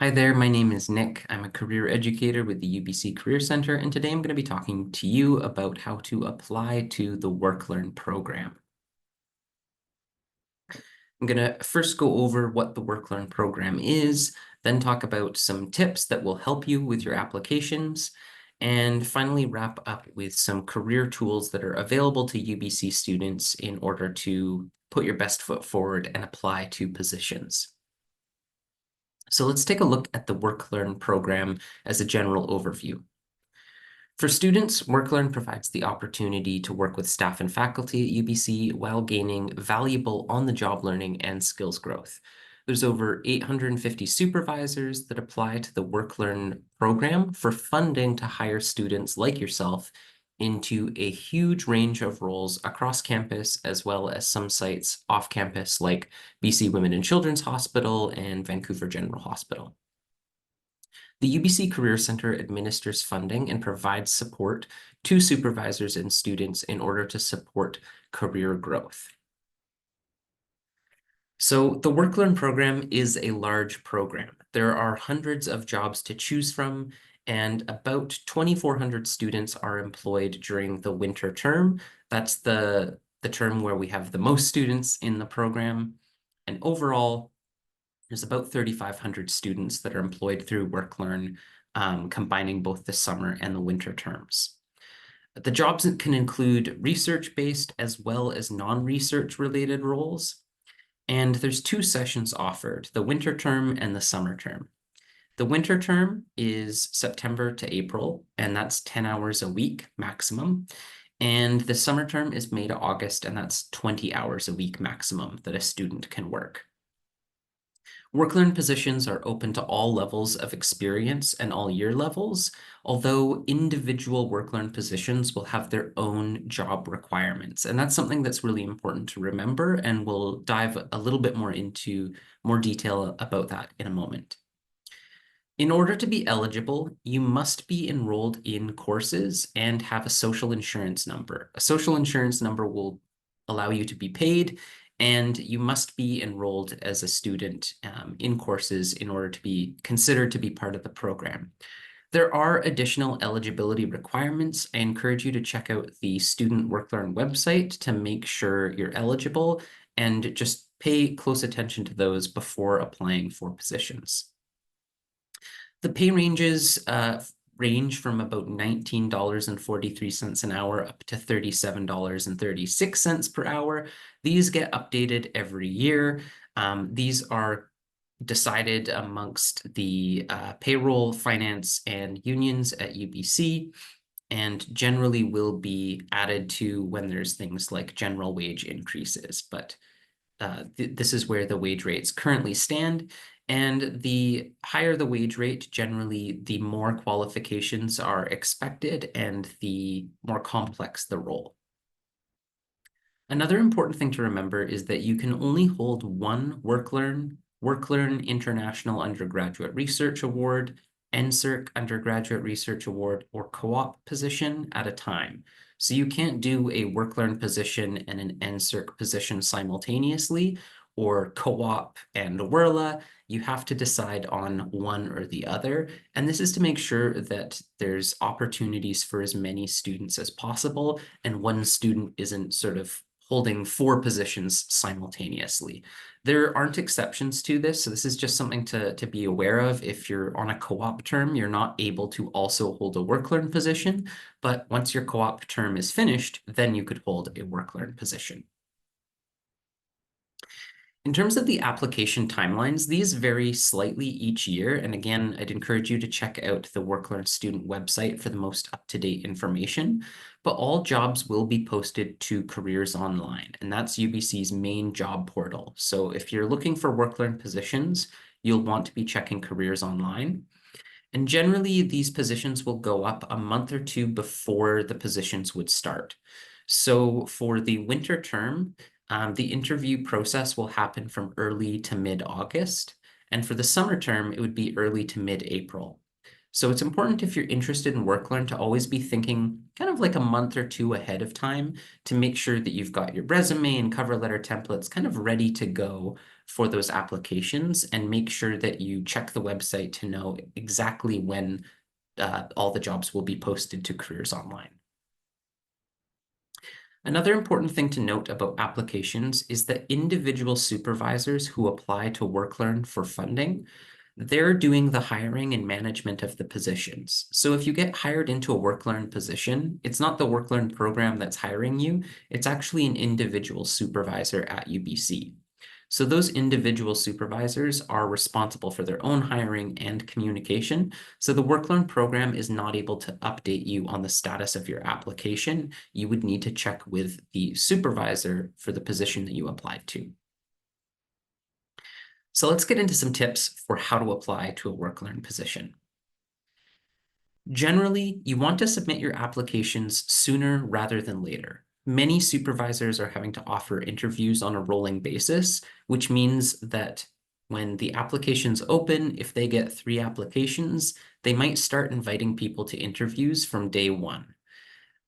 Hi there, my name is Nick. I'm a career educator with the UBC Career Center, and today I'm going to be talking to you about how to apply to the WorkLearn program. I'm going to first go over what the WorkLearn program is, then talk about some tips that will help you with your applications, and finally wrap up with some career tools that are available to UBC students in order to put your best foot forward and apply to positions. So let's take a look at the WorkLearn program as a general overview. For students, WorkLearn provides the opportunity to work with staff and faculty at UBC while gaining valuable on-the-job learning and skills growth. There's over 850 supervisors that apply to the WorkLearn program for funding to hire students like yourself into a huge range of roles across campus, as well as some sites off campus like BC Women and Children's Hospital and Vancouver General Hospital. The UBC Career Center administers funding and provides support to supervisors and students in order to support career growth. So the WorkLearn program is a large program. There are hundreds of jobs to choose from, and about 2,400 students are employed during the winter term. That's the term where we have the most students in the program. And overall, there's about 3,500 students that are employed through WorkLearn, combining both the summer and the winter terms. The jobs can include research-based as well as non-research related roles. And there's two sessions offered, the winter term and the summer term. The winter term is September to April, and that's 10 hours a week maximum. And the summer term is May to August, and that's 20 hours a week maximum that a student can work. WorkLearn positions are open to all levels of experience and all year levels, although individual WorkLearn positions will have their own job requirements. And that's something that's really important to remember, and we'll dive a little bit more into more detail about that in a moment. In order to be eligible, you must be enrolled in courses and have a social insurance number. A social insurance number will allow you to be paid, and you must be enrolled as a student in courses in order to be considered to be part of the program. There are additional eligibility requirements. I encourage you to check out the Student WorkLearn website to make sure you're eligible, and just pay close attention to those before applying for positions. The pay ranges range from about $19.43 an hour up to $37.36 per hour. These get updated every year. These are decided amongst the payroll, finance, and unions at UBC, and generally will be added to when there's things like general wage increases. But this is where the wage rates currently stand. And the higher the wage rate, generally, the more qualifications are expected and the more complex the role. Another important thing to remember is that you can only hold one WorkLearn International Undergraduate Research Award, NSERC Undergraduate Research Award, or co-op position at a time. So you can't do a WorkLearn position and an NSERC position simultaneously, or co-op and WIRLA. You have to decide on one or the other. And this is to make sure that there's opportunities for as many students as possible, and one student isn't sort of holding 4 positions simultaneously. There aren't exceptions to this, so this is just something to be aware of. If you're on a co-op term, you're not able to also hold a WorkLearn position, but once your co-op term is finished, then you could hold a WorkLearn position. In terms of the application timelines, these vary slightly each year. And again, I'd encourage you to check out the WorkLearn student website for the most up-to-date information. But all jobs will be posted to Careers Online, and that's UBC's main job portal. So if you're looking for WorkLearn positions, you'll want to be checking Careers Online. And generally, these positions will go up a month or two before the positions would start. So for the winter term, the interview process will happen from early to mid-August. And for the summer term, it would be early to mid-April. So it's important, if you're interested in WorkLearn, to always be thinking kind of like a month or two ahead of time to make sure that you've got your resume and cover letter templates kind of ready to go for those applications, and make sure that you check the website to know exactly when all the jobs will be posted to Careers Online. Another important thing to note about applications is that individual supervisors who apply to WorkLearn for funding, they're doing the hiring and management of the positions. So if you get hired into a WorkLearn position, it's not the WorkLearn program that's hiring you, it's actually an individual supervisor at UBC. So those individual supervisors are responsible for their own hiring and communication. So the WorkLearn program is not able to update you on the status of your application. You would need to check with the supervisor for the position that you applied to. So let's get into some tips for how to apply to a WorkLearn position. Generally, you want to submit your applications sooner rather than later. Many supervisors are having to offer interviews on a rolling basis, which means that when the applications open, if they get 3 applications, they might start inviting people to interviews from day 1.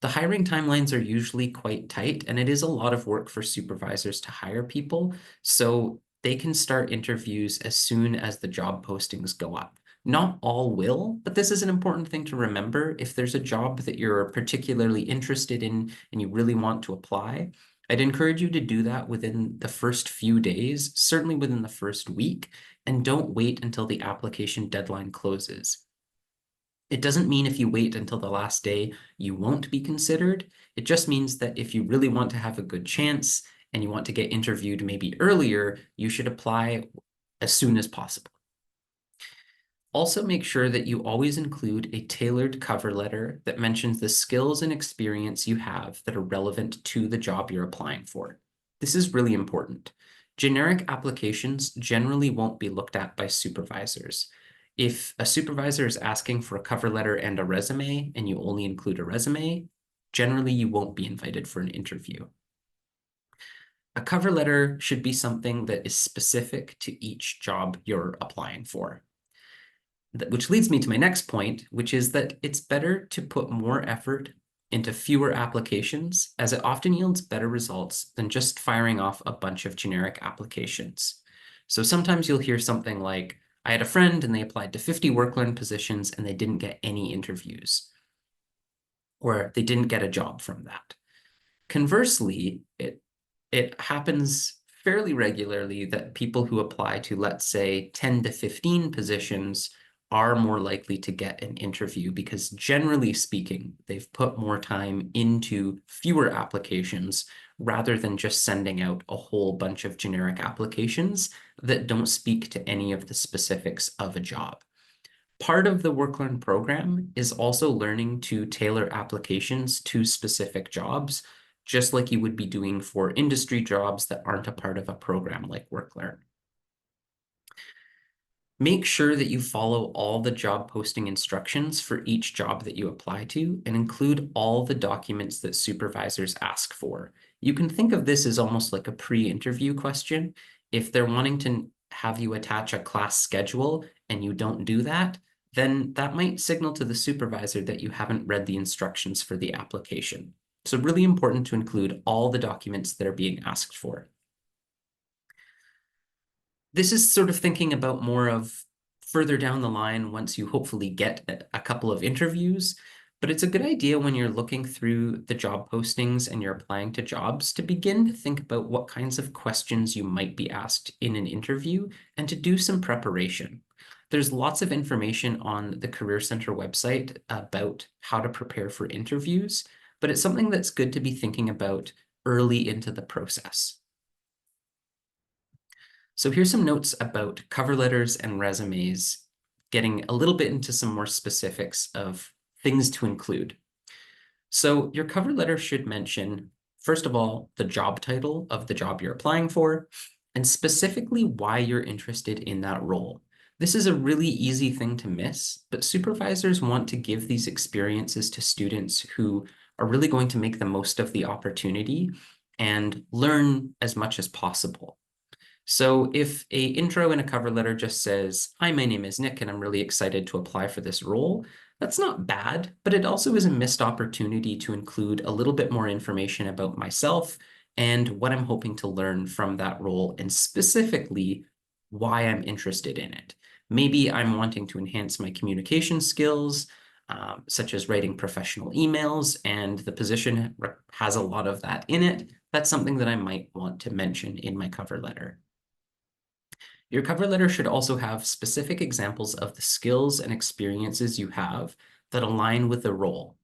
The hiring timelines are usually quite tight, and it is a lot of work for supervisors to hire people, so they can start interviews as soon as the job postings go up. Not all will, but this is an important thing to remember. If there's a job that you're particularly interested in and you really want to apply, I'd encourage you to do that within the first few days, certainly within the first week, and don't wait until the application deadline closes. It doesn't mean if you wait until the last day, you won't be considered. It just means that if you really want to have a good chance and you want to get interviewed maybe earlier, you should apply as soon as possible. Also, make sure that you always include a tailored cover letter that mentions the skills and experience you have that are relevant to the job you're applying for. This is really important. Generic applications generally won't be looked at by supervisors. If a supervisor is asking for a cover letter and a resume, and you only include a resume, generally you won't be invited for an interview. A cover letter should be something that is specific to each job you're applying for. Which leads me to my next point, which is that it's better to put more effort into fewer applications, as it often yields better results than just firing off a bunch of generic applications. So sometimes you'll hear something like, I had a friend and they applied to 50 WorkLearn positions and they didn't get any interviews, or they didn't get a job from that. Conversely, it happens fairly regularly that people who apply to, let's say, 10 to 15 positions are more likely to get an interview because, generally speaking, they've put more time into fewer applications rather than just sending out a whole bunch of generic applications that don't speak to any of the specifics of a job. Part of the WorkLearn program is also learning to tailor applications to specific jobs, just like you would be doing for industry jobs that aren't a part of a program like WorkLearn. Make sure that you follow all the job posting instructions for each job that you apply to and include all the documents that supervisors ask for. You can think of this as almost like a pre-interview question. If they're wanting to have you attach a class schedule and you don't do that, then that might signal to the supervisor that you haven't read the instructions for the application. So really important to include all the documents that are being asked for. This is sort of thinking about more of further down the line once you hopefully get a couple of interviews, but it's a good idea when you're looking through the job postings and you're applying to jobs to begin to think about what kinds of questions you might be asked in an interview and to do some preparation. There's lots of information on the Career Center website about how to prepare for interviews, but it's something that's good to be thinking about early into the process. So here's some notes about cover letters and resumes, getting a little bit into some more specifics of things to include. So your cover letter should mention, first of all, the job title of the job you're applying for, and specifically why you're interested in that role. This is a really easy thing to miss, but supervisors want to give these experiences to students who are really going to make the most of the opportunity and learn as much as possible. So if a intro in a cover letter just says, hi, my name is Nick, and I'm really excited to apply for this role, that's not bad, but it also is a missed opportunity to include a little bit more information about myself and what I'm hoping to learn from that role, and specifically why I'm interested in it. Maybe I'm wanting to enhance my communication skills, such as writing professional emails, and the position has a lot of that in it. That's something that I might want to mention in my cover letter. Your cover letter should also have specific examples of the skills and experiences you have that align with the role.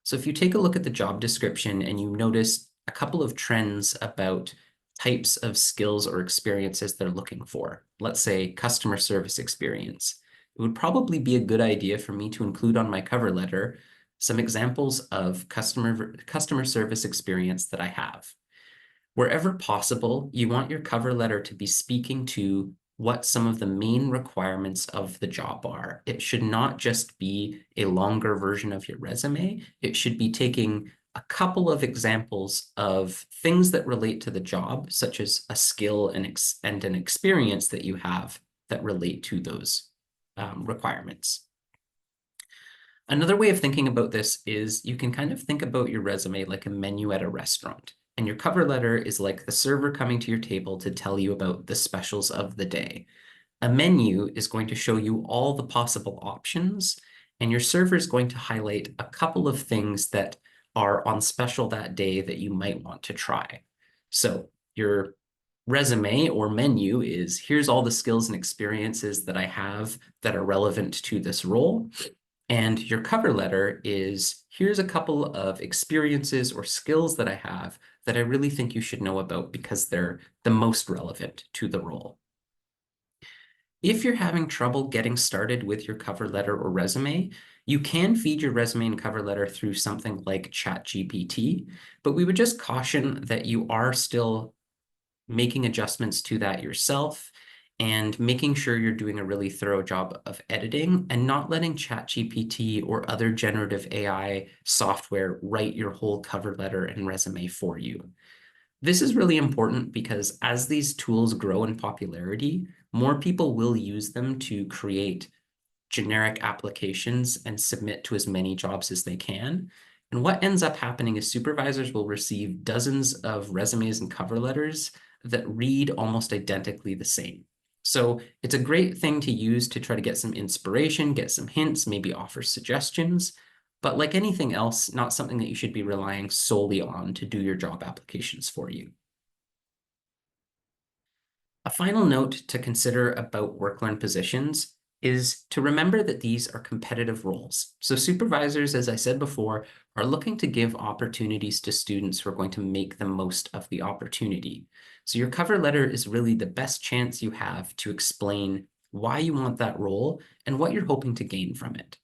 So if you take a look at the job description and you notice a couple of trends about types of skills or experiences they're looking for, let's say customer service experience, it would probably be a good idea for me to include on my cover letter some examples of customer service experience that I have. Wherever possible, you want your cover letter to be speaking to what some of the main requirements of the job are. It should not just be a longer version of your resume. It should be taking a couple of examples of things that relate to the job, such as a skill and an experience that you have that relate to those requirements. Another way of thinking about this is you can kind of think about your resume like a menu at a restaurant. And your cover letter is like the server coming to your table to tell you about the specials of the day. A menu is going to show you all the possible options, and your server is going to highlight a couple of things that are on special that day that you might want to try. So your resume or menu is, here's all the skills and experiences that I have that are relevant to this role. And your cover letter is, here's a couple of experiences or skills that I have that I really think you should know about because they're the most relevant to the role. If you're having trouble getting started with your cover letter or resume, you can feed your resume and cover letter through something like ChatGPT, but we would just caution that you are still making adjustments to that yourself and making sure you're doing a really thorough job of editing and not letting ChatGPT or other generative AI software write your whole cover letter and resume for you. This is really important because as these tools grow in popularity, more people will use them to create generic applications and submit to as many jobs as they can. And what ends up happening is supervisors will receive dozens of resumes and cover letters that read almost identically the same. So it's a great thing to use to try to get some inspiration, get some hints, maybe offer suggestions. But like anything else, not something that you should be relying solely on to do your job applications for you. A final note to consider about WorkLearn positions is to remember that these are competitive roles. So supervisors, as I said before, are looking to give opportunities to students who are going to make the most of the opportunity. So your cover letter is really the best chance you have to explain why you want that role and what you're hoping to gain from it.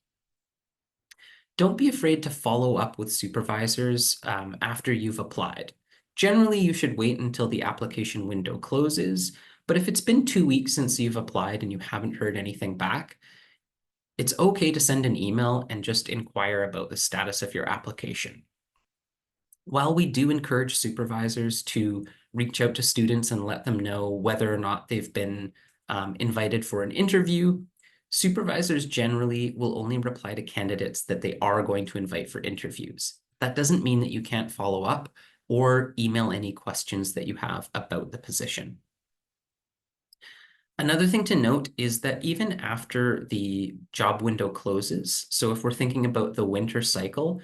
Don't be afraid to follow up with supervisors after you've applied. Generally, you should wait until the application window closes, but if it's been 2 weeks since you've applied and you haven't heard anything back, it's okay to send an email and just inquire about the status of your application. While we do encourage supervisors to reach out to students and let them know whether or not they've been invited for an interview, supervisors generally will only reply to candidates that they are going to invite for interviews. That doesn't mean that you can't follow up or email any questions that you have about the position. Another thing to note is that even after the job window closes, so if we're thinking about the winter cycle,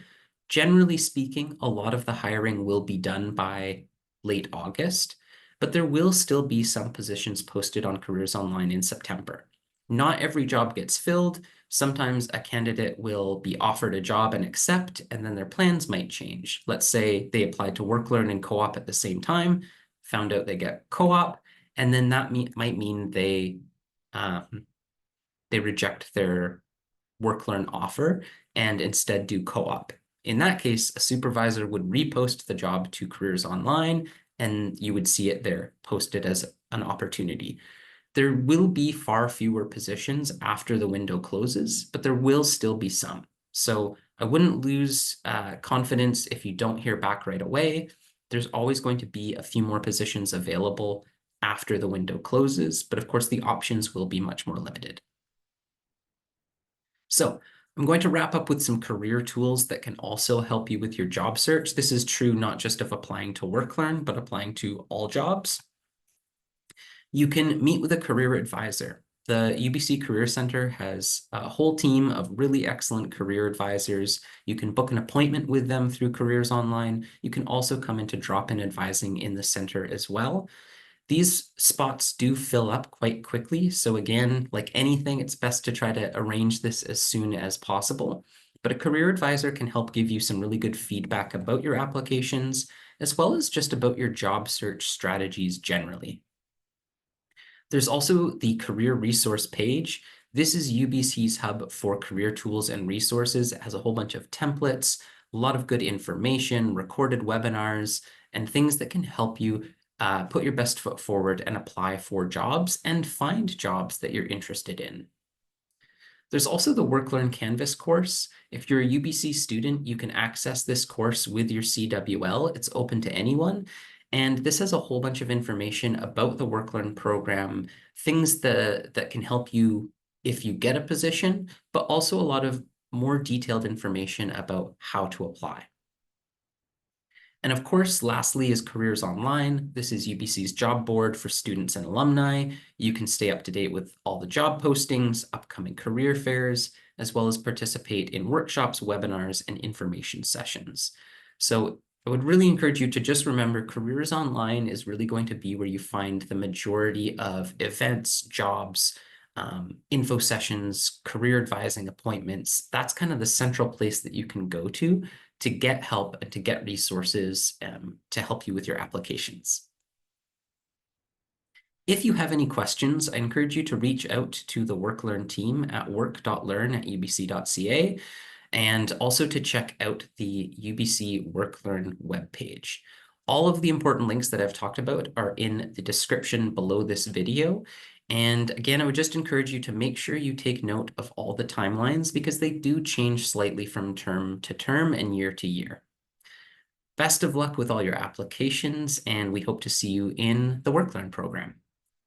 generally speaking, a lot of the hiring will be done by late August, but there will still be some positions posted on Careers Online in September. Not every job gets filled. Sometimes a candidate will be offered a job and accept, and then their plans might change. Let's say they applied to WorkLearn and Co-op at the same time, found out they get Co-op, and then that might mean they reject their WorkLearn offer and instead do Co-op. In that case, a supervisor would repost the job to Careers Online, and you would see it there posted as an opportunity. There will be far fewer positions after the window closes, but there will still be some. So I wouldn't lose confidence if you don't hear back right away. There's always going to be a few more positions available after the window closes, but of course the options will be much more limited. So I'm going to wrap up with some career tools that can also help you with your job search. This is true not just of applying to WorkLearn, but applying to all jobs. You can meet with a career advisor. The UBC Career Center has a whole team of really excellent career advisors. You can book an appointment with them through Careers Online. You can also come into drop-in advising in the center as well. These spots do fill up quite quickly. So again, like anything, it's best to try to arrange this as soon as possible. But a career advisor can help give you some really good feedback about your applications, as well as just about your job search strategies generally. There's also the career resource page. This is UBC's hub for career tools and resources. It has a whole bunch of templates, a lot of good information, recorded webinars, and things that can help you put your best foot forward and apply for jobs and find jobs that you're interested in. There's also the WorkLearn Canvas course. If you're a UBC student, you can access this course with your CWL. It's open to anyone. And this has a whole bunch of information about the WorkLearn program, things that can help you if you get a position, but also a lot of more detailed information about how to apply. And of course, lastly is Careers Online. This is UBC's job board for students and alumni. You can stay up to date with all the job postings, upcoming career fairs, as well as participate in workshops, webinars, and information sessions. So I would really encourage you to just remember Careers Online is really going to be where you find the majority of events, jobs, info sessions, career advising appointments. That's kind of the central place that you can go to get help and to get resources to help you with your applications. If you have any questions, I encourage you to reach out to the WorkLearn team at work.learn@ubc.ca and also to check out the UBC WorkLearn webpage. All of the important links that I've talked about are in the description below this video. And again, I would just encourage you to make sure you take note of all the timelines because they do change slightly from term to term and year to year. Best of luck with all your applications, and we hope to see you in the WorkLearn program.